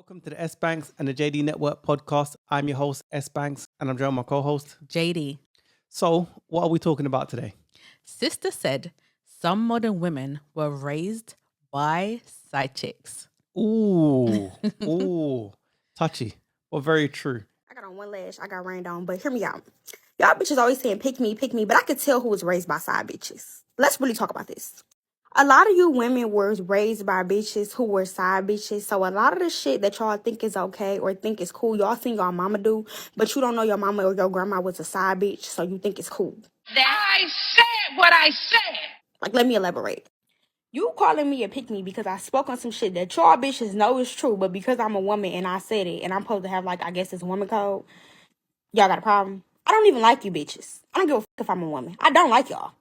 Welcome to the S.Banks and the JD Network podcast. I'm your host, S.Banks, and I'm joined by my co-host, JD. So, what are we talking about today? Sister said some modern women were raised by side chicks. Ooh, touchy, but very true. I got on one lash, I got rained on, but hear me out. Y'all bitches always saying pick me, but I could tell who was raised by side bitches. Let's really talk about this. A lot of you women were raised by bitches who were side bitches. So a lot of the shit that y'all think is okay or think is cool, y'all seen y'all mama do, but you don't know your mama or your grandma was a side bitch, so you think it's cool. I said what I said. Like, let me elaborate. You calling me a pick me because I spoke on some shit that y'all bitches know is true, but because I'm a woman and I said it and I'm supposed to have, like, I guess it's woman code, y'all got a problem? I don't even like you bitches. I don't give a fuck if I'm a woman. I don't like y'all.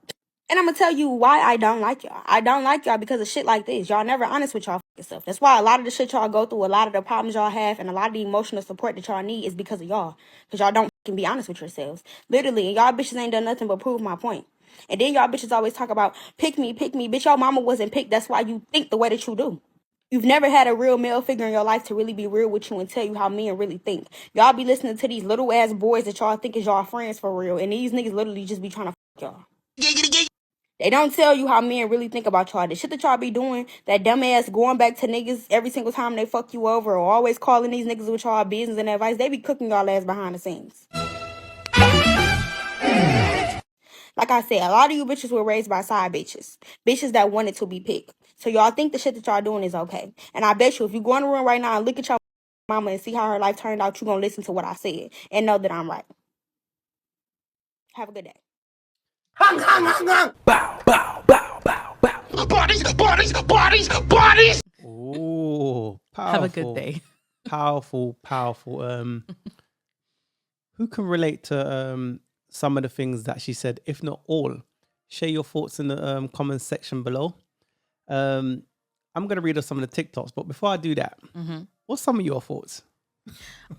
And I'm going to tell you why I don't like y'all. I don't like y'all because of shit like this. Y'all never honest with y'all fucking self. That's why a lot of the shit y'all go through, a lot of the problems y'all have, and a lot of the emotional support that y'all need is because of y'all. Because y'all don't fucking be honest with yourselves. Literally. And y'all bitches ain't done nothing but prove my point. And then y'all bitches always talk about, pick me. Bitch, your mama wasn't picked. That's why you think the way that you do. You've never had a real male figure in your life to really be real with you and tell you how men really think. Y'all be listening to these little ass boys that y'all think is y'all friends for real. And these niggas literally just be trying to fuck y'all. They don't tell you how men really think about y'all. The shit that y'all be doing, that dumb ass going back to niggas every single time they fuck you over or always calling these niggas with y'all business and advice, they be cooking y'all ass behind the scenes. Like I said, a lot of you bitches were raised by side bitches. Bitches that wanted to be picked. So y'all think the shit that y'all doing is okay. And I bet you if you go in the room right now and look at your mama and see how her life turned out, you gonna listen to what I said and know that I'm right. Have a good day. Hung, hung, hung, hung. Bow, bow, bow, bow, bow. Bodies. Ooh, powerful. Have a good day. Powerful. Who can relate to some of the things that she said, if not all? Share your thoughts in the comment section below. I'm going to read us some of the TikToks, but before I do that, what's some of your thoughts?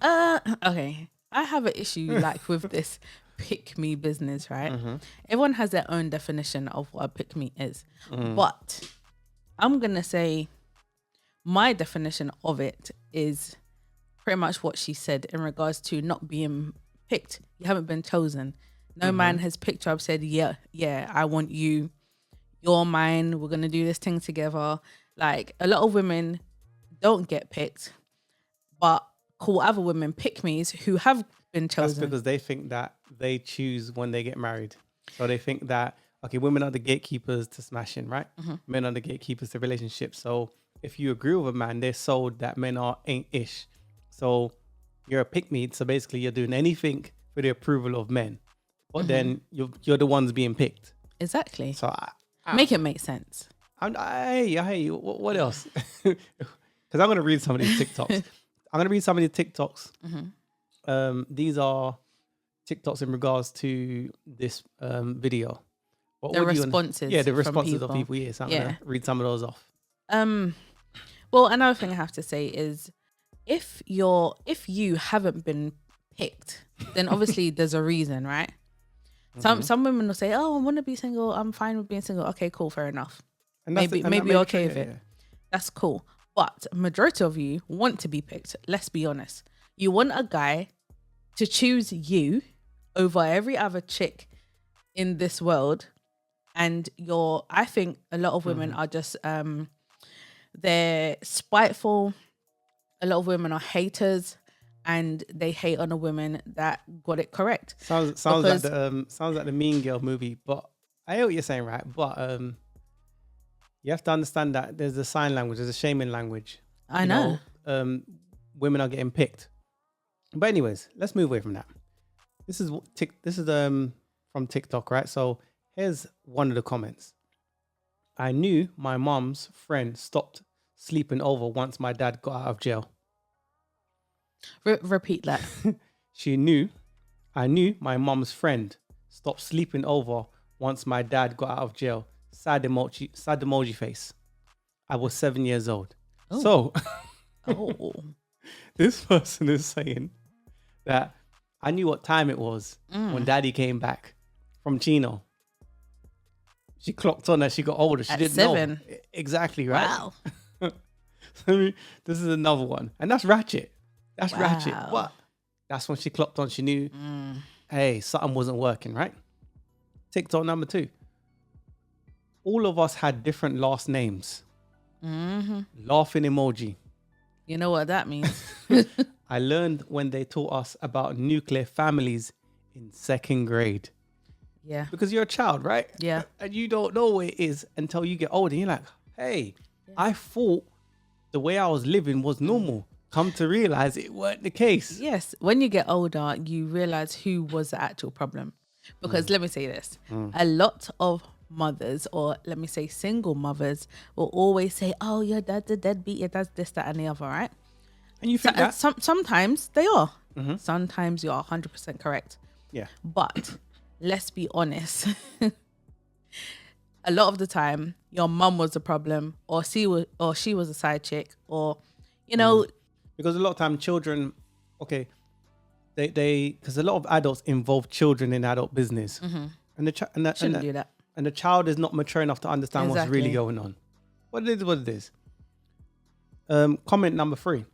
Okay. I have an issue like with this pick me business, right? Everyone has their own definition of what a pick me is. But I'm going to say my definition of it is pretty much what she said in regards to not being picked. You haven't been chosen. No man has picked you up, said, yeah, I want you. You're mine. We're going to do this thing together. Like, a lot of women don't get picked, but call other women pick me's who have been chosen. That's because they think that they choose when they get married. So they think that, okay, women are the gatekeepers to smashing, right? Men are the gatekeepers to relationships. So if you agree with a man, they're sold that men ain't ish. So you're a pick me. So basically you're doing anything for the approval of men. But then you're the ones being picked. Exactly. So make it make sense. Hey, what else? Because I'm going to read some of these TikToks. These are TikToks in regards to this video. The responses. The responses of people. Yeah, so I'm going to read some of those off. Well, another thing I have to say is if you haven't been picked, then obviously there's a reason, right? Some women will say, "Oh, I want to be single. I'm fine with being single." Okay, cool, fair enough. Maybe you're okay with it. Yeah. That's cool. But majority of you want to be picked. Let's be honest. You want a guy to choose you over every other chick in this world, and I think a lot of women are just they're spiteful. A lot of women are haters. And they hate on a woman that got it correct. Sounds like the Mean Girl movie, but I hear what you're saying, right? But you have to understand that there's a sign language, there's a shaming language. I know. Women are getting picked. But anyways, let's move away from that. This is from TikTok, right? So here's one of the comments. I knew my mom's friend stopped sleeping over once my dad got out of jail. Repeat that. I knew my mom's friend stopped sleeping over once my dad got out of jail. Sad emoji face. I was 7 years old. Oh. So this person is saying that I knew what time it was when daddy came back from Chino. She clocked on as she got older. She didn't 7. know. Exactly, right? Wow. I mean, this is another one, and that's ratchet. That's ratchet. Wow. But that's when she clocked on. She knew, hey, something wasn't working, right? TikTok number 2. All of us had different last names. Laughing emoji. You know what that means? I learned when they taught us about nuclear families in 2nd grade. Yeah. Because you're a child, right? Yeah. And you don't know what it is until you get older. You're like, hey, I thought the way I was living was normal. Come to realize it weren't the case. Yes. When you get older, you realize who was the actual problem. Because let me say this, a lot of mothers, or let me say single mothers, will always say, oh, your dad's a deadbeat, your dad's this, that, and the other, right? And you think that? Sometimes they are. Sometimes you are 100% correct. Yeah. But let's be honest. A lot of the time, your mum was the problem, or she was a side chick, or, you know. Because a lot of time children, okay, because a lot of adults involve children in adult business. And Shouldn't do that. And the child is not mature enough to understand what's really Exactly. going on. What it is. Comment number 3.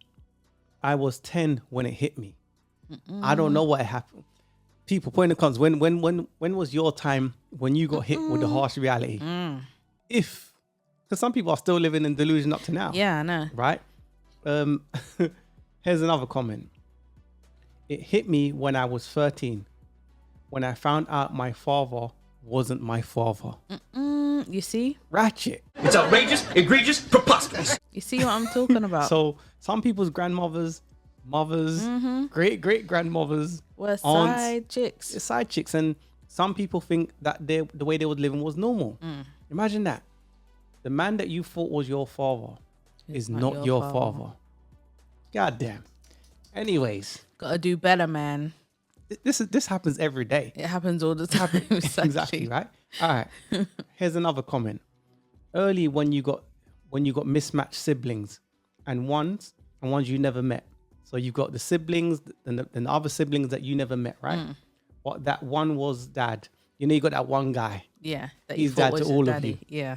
I was 10 when it hit me. I don't know what happened. People, point in the cons. When was your time when you got hit with the harsh reality? Because some people are still living in delusion up to now. Yeah, I know. Right? Here's another comment. It hit me when I was 13, when I found out my father wasn't my father. You see? Ratchet. It's outrageous, egregious, preposterous. You see what I'm talking about? So some people's grandmothers, mothers, great grandmothers, We're aunts, side chicks. side chicks, and some people think that the way they were living was normal. Imagine that. The man that you thought was your father is not your father. God damn. Anyways, Gotta do better, man. this happens every day. It happens all the time. Exactly, right? All right. Here's another comment. Early when you got mismatched siblings and ones you never met. So you've got the siblings and the other siblings that you never met, right? What that one was dad. You know, you got that one guy. Yeah. That He's you thought dad to was your all of daddy. you. Yeah.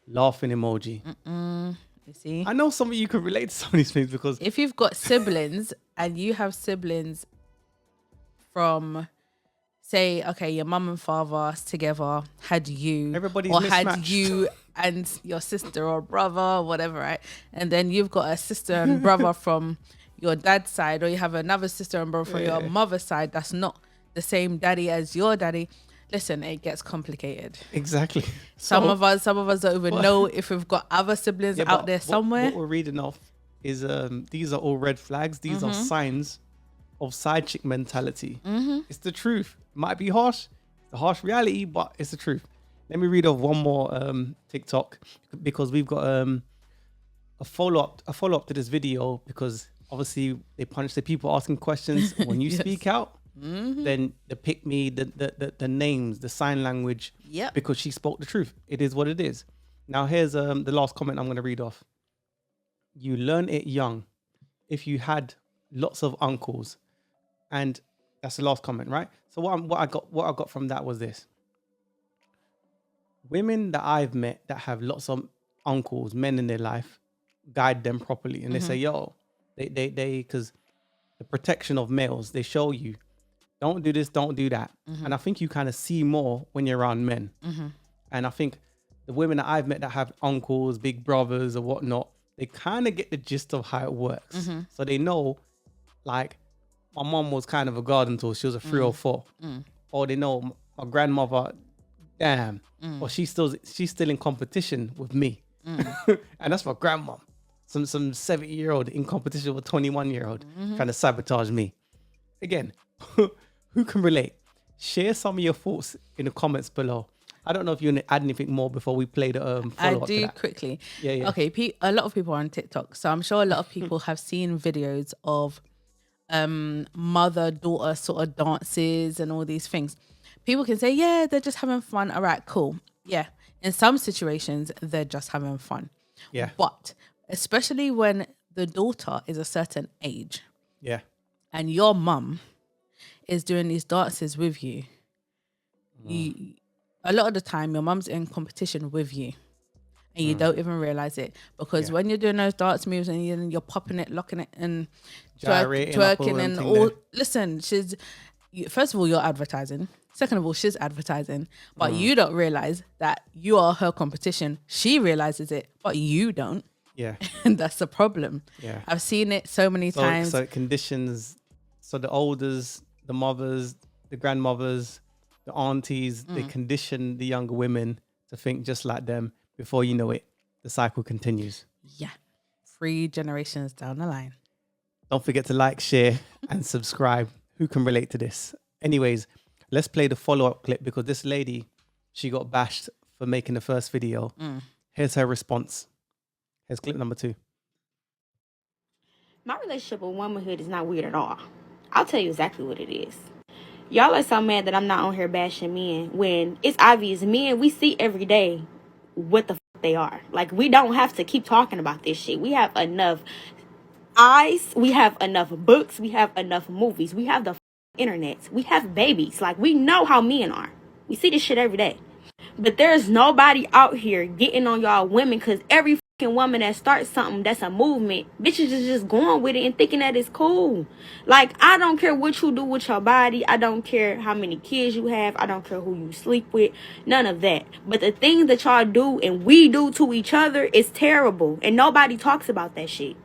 Laughing emoji. You see? I know some of you can relate to some of these things because If you've got siblings and you have siblings from, say, okay, your mum and father together had you, Everybody's or had mismatched. you and your sister or brother or whatever, right? And then you've got a sister and brother from your dad's side, or you have another sister and brother from your mother's side that's not the same daddy as your daddy. Listen, it gets complicated. exactly. Some So- of us don't even know if we've got other siblings Yeah, out but there somewhere. What we're reading off is these are all red flags. These are signs of side chick mentality. It's the truth. Might be harsh. It's the harsh reality, but it's the truth. Let me read off one more TikTok because we've got a follow up to this video, because obviously they punish the people asking questions. When you speak out, then the pick me, the names, the sign language, Yep. because she spoke the truth. It is what it is. Now here's the last comment I'm going to read off. You learn it young. If you had lots of uncles, and that's the last comment, right? So what I got from that was this. Women that I've met that have lots of uncles, men in their life, guide them properly, and they say, yo, they because the protection of males, they show you, don't do this, don't do that. And I think you kind of see more when you're around men. And I think the women that I've met that have uncles, big brothers or whatnot, they kind of get the gist of how it works. So they know, like, my mom was kind of a garden tool. She was a 3 or 4. Or they know my grandmother, damn, or she's still in competition with me. And that's my grandmom. Some 70-year-old in competition with a 21-year-old trying to sabotage me. Again, who can relate? Share some of your thoughts in the comments below. I don't know if you want to add anything more before we play the I follow-up to do that. quickly. Yeah. Okay, a lot of people are on TikTok, so I'm sure a lot of people have seen videos of mother-daughter sort of dances and all these things. People can say, yeah, they're just having fun. All right, cool. Yeah, in some situations, they're just having fun. Yeah. But especially when the daughter is a certain age Yeah. and your mum is doing these dances with you, a lot of the time your mum's in competition with you. and you don't even realize it, because when you're doing those dance moves and you're popping it, locking it, and Gyrating up all twerking them and thing all. there. Listen, first of all, you're advertising. Second of all, she's advertising, but you don't realize that you are her competition. She realizes it, but you don't. Yeah. And that's the problem. Yeah. I've seen it so many times. So it conditions. So the elders, the mothers, the grandmothers, the aunties, they condition the younger women to think just like them. Before you know it, the cycle continues. Yeah. 3 generations down the line. Don't forget to like, share, and subscribe. Who can relate to this? Anyways, let's play the follow-up clip, because this lady, she got bashed for making the first video. Here's her response. Here's clip number 2. My relationship with womanhood is not weird at all. I'll tell you exactly what it is. Y'all are so mad that I'm not on here bashing men when it's obvious men, we see every day what the fuck they are. Like, we don't have to keep talking about this shit. We have enough eyes, we have enough books, we have enough movies, we have the internet, we have babies. Like, we know how men are. We see this shit every day. But there's nobody out here getting on y'all women, because every fucking woman that starts something that's a movement, bitches is just going with it and thinking that it's cool. Like, I don't care what you do with your body. I don't care how many kids you have. I don't care who you sleep with. None of that. But the things that y'all do and we do to each other is terrible. And nobody talks about that shit.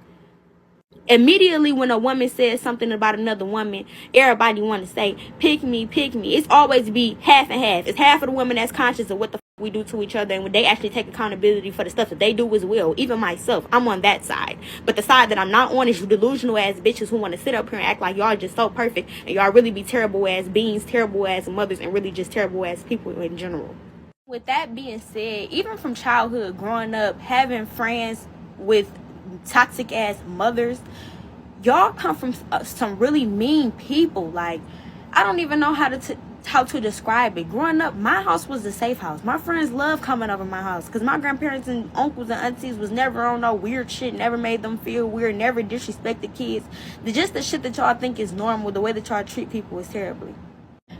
Immediately when a woman says something about another woman, everybody want to say, pick me, pick me. It's always be half and half. It's half of the women that's conscious of what the fuck we do to each other, and when they actually take accountability for the stuff that they do as well. Even myself, I'm on that side. But the side that I'm not on is you delusional ass bitches who want to sit up here and act like y'all just so perfect, and y'all really be terrible ass beings, terrible ass mothers, and really just terrible ass people in general. With that being said, even from childhood, growing up, having friends with toxic ass mothers, y'all come from some really mean people. Like, I don't even know how to describe it. Growing up, my house was a safe house. My friends loved coming over my house because my grandparents and uncles and aunties was never on no weird shit, never made them feel weird, never disrespected kids. Just the shit that y'all think is normal, the way that y'all treat people is terribly.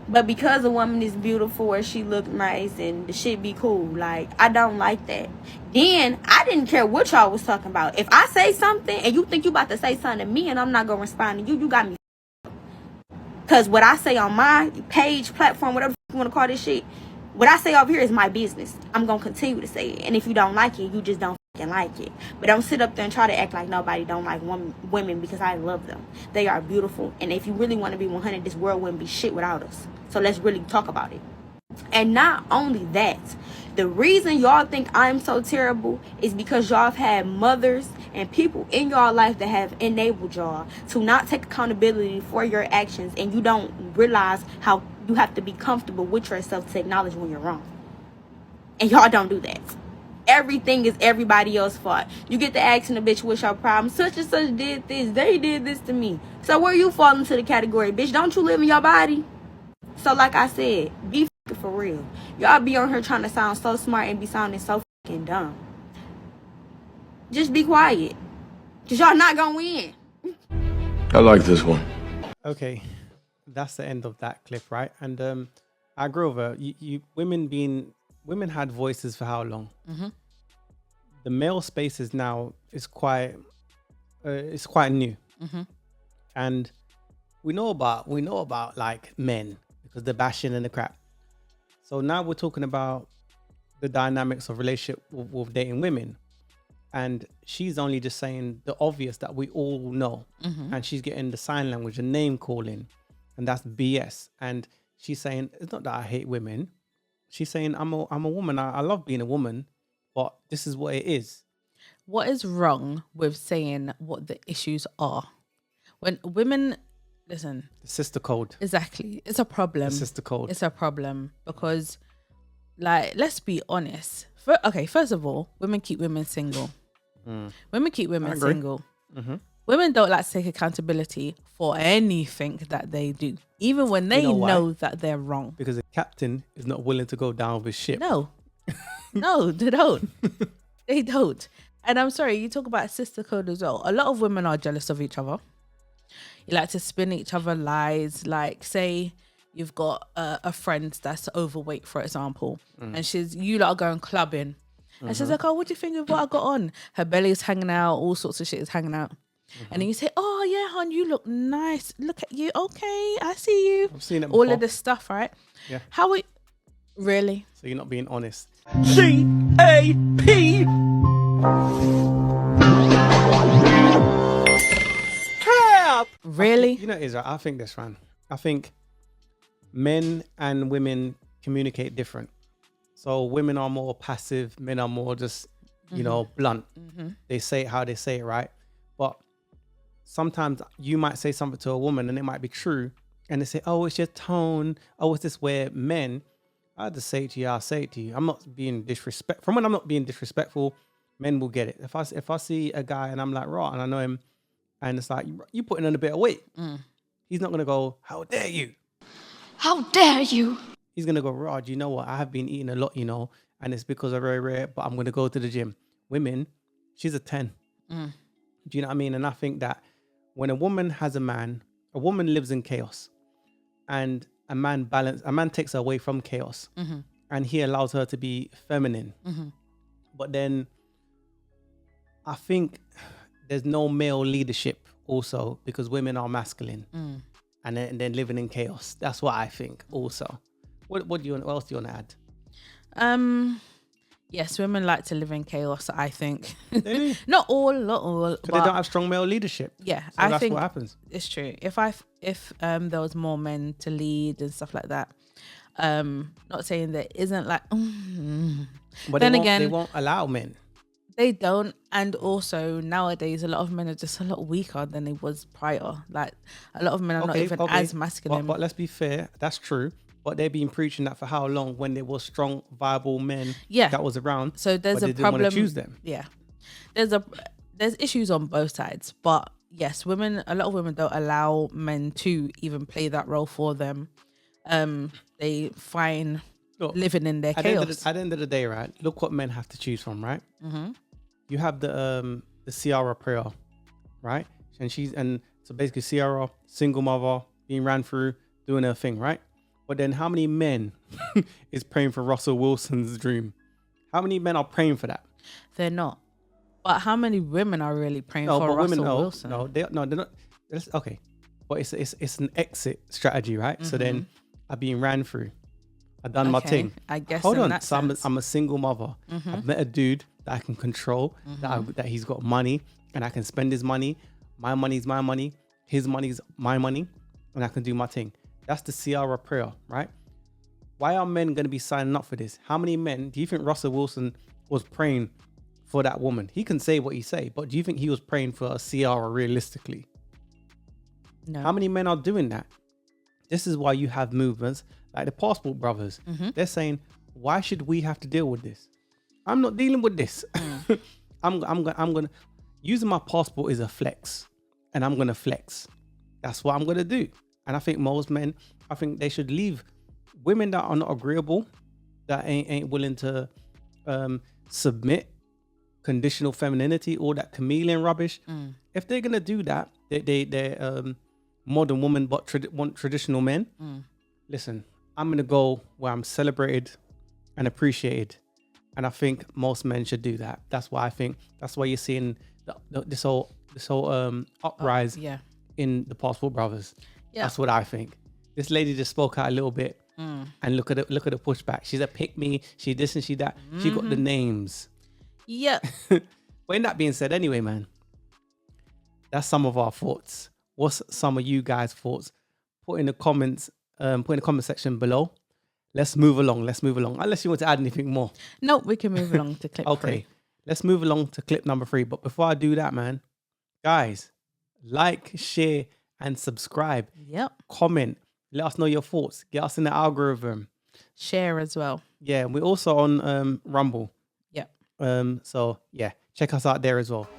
But because a woman is beautiful or she look nice and the shit be cool, like, I don't like that. Then I didn't care what y'all was talking about. If I say something and you think you about to say something to me and I'm not gonna respond to you, you got me. Cause what I say on my page, platform, whatever you wanna call this shit, what I say over here is my business. I'm gonna continue to say it. And if you don't like it, you just don't like it. But don't sit up there and try to act like nobody don't like women, because I love them. They are beautiful, and if you really want to be 100, this world wouldn't be shit without us. So let's really talk about it. And not only that, the reason y'all think I'm so terrible is because y'all have had mothers and people in y'all life that have enabled y'all to not take accountability for your actions, and you don't realize how you have to be comfortable with yourself to acknowledge when you're wrong. And y'all don't do that. Everything is everybody else's fault. You get to asking a bitch what's your problem. Such and such did this. They did this to me. So where you fall into the category, bitch? Don't you live in your body? So like I said, be f***ing for real. Y'all be on here trying to sound so smart and be sounding so f***ing dumb. Just be quiet. Cause y'all not gonna win. I like this one. Okay, that's the end of that clip, right? And I agree with her. Women had voices for how long? The male spaces now is quite new, and we know about like men because the bashing and the crap. So now we're talking about the dynamics of relationship with dating women, and she's only just saying the obvious that we all know, and she's getting the sign language and name calling, and that's BS. And she's saying it's not that I hate women. She's saying I'm a woman. I love being a woman, but this is what it is. What is wrong with saying what the issues are? When women, listen. The sister code. Exactly. It's a problem. The sister code. It's a problem because, like, let's be honest. First of all, women keep women single. Women keep women single. Women don't like to take accountability for anything that they do, even when they know that they're wrong. Because the captain is not willing to go down with his ship. No, no, they don't. They don't. And I'm sorry, you talk about sister code as well. A lot of women are jealous of each other. You like to spin each other lies. Like, say you've got a friend that's overweight, for example, and you lot are going clubbing. And she's like, oh, what do you think of what I got on? Her belly is hanging out, all sorts of shit is hanging out. And then you say, oh yeah, hon, you look nice. Look at you. Okay, I see you. I've seen it all before. of this stuff, right? Yeah. How we really? So you're not being honest. C-A-P. Cap. Really? You know, Israel, I think this, Ran. I think men and women communicate different. So women are more passive, men are more just, you know, blunt. They say it how they say it, right? But sometimes you might say something to a woman and it might be true. And they say, oh, it's your tone. Oh, it's this where men, I just say it to you, I'll say it to you. I'm not being disrespectful. From when I'm not being disrespectful, men will get it. If I see a guy and I'm like, right, and I know him, and it's like, you putting on a bit of weight. He's not going to go, how dare you? How dare you? He's going to go, Rod, you know what? I have been eating a lot, you know, and it's because I'm very rare, but I'm going to go to the gym. Women, she's a 10. Do you know what I mean? And I think that when a woman has a man, a woman lives in chaos, and a man takes her away from chaos, and he allows her to be feminine. But then I think there's no male leadership also because women are masculine and then living in chaos. That's what I think also. What else do you want to add? Yes, women like to live in chaos, I think. Really? Not all. Because they don't have strong male leadership. Yeah, So I that's think what happens. it's true. If there was more men to lead and stuff like that, not saying there isn't like, But then they won't allow men. they don't. And also nowadays, a lot of men are just a lot weaker than they was prior. Like a lot of men are not even as masculine. But let's be fair, that's true. But they've been preaching that for how long when there were strong, viable men that was around. So there's but a they problem. didn't want to choose them. Yeah, there's issues on both sides. But yes, a lot of women don't allow men to even play that role for them. They find Look, living in their at chaos. the end of the day, right? Look what men have to choose from, right? You have the Ciara prayer, right? And so basically Ciara, single mother, being ran through, doing her thing, right? But then how many men is praying for Russell Wilson's dream? How many men are praying for that? They're not. But how many women are really praying for Russell Wilson? They're not. Okay, but it's an exit strategy, right? So then I've been ran through. I've done my thing. I guess. Hold in on. that So sense. I'm a single mother. I've met a dude that I can control, that he's got money and I can spend his money. My money's my money. His money's my money. And I can do my thing. That's the Ciara prayer, right? Why are men going to be signing up for this? How many men do you think Russell Wilson was praying for that woman? He can say what he say, but do you think he was praying for a Ciara realistically? No. How many men are doing that? This is why you have movements like the Passport Brothers. They're saying, why should we have to deal with this? I'm not dealing with this. I'm gonna using my passport is a flex, and I'm gonna flex. That's what I'm gonna do. And I think most men, I think they should leave women that are not agreeable, that ain't willing to submit, conditional femininity, all that chameleon rubbish. If they're gonna do that, they're modern women but want traditional men. Listen, I'm gonna go where I'm celebrated and appreciated, and I think most men should do that. That's why I think that's why you're seeing this whole uprise in the Passport Brothers. Yeah. That's what I think. This lady just spoke out a little bit, and look at the pushback. She's a pick me. She this and she that. She got the names. Yep. But in that being said, anyway, man, that's some of our thoughts. What's some of you guys' thoughts? Put in the comments. Put in the comment section below. Let's move along. Unless you want to add anything more. Nope, we can move along to clip 3. Let's move along to clip number 3. But before I do that, man, guys, like, share, and subscribe. Yep. Comment. Let us know your thoughts. Get us in the algorithm. Share as well. Yeah, we're also on Rumble. Yep. So yeah, check us out there as well.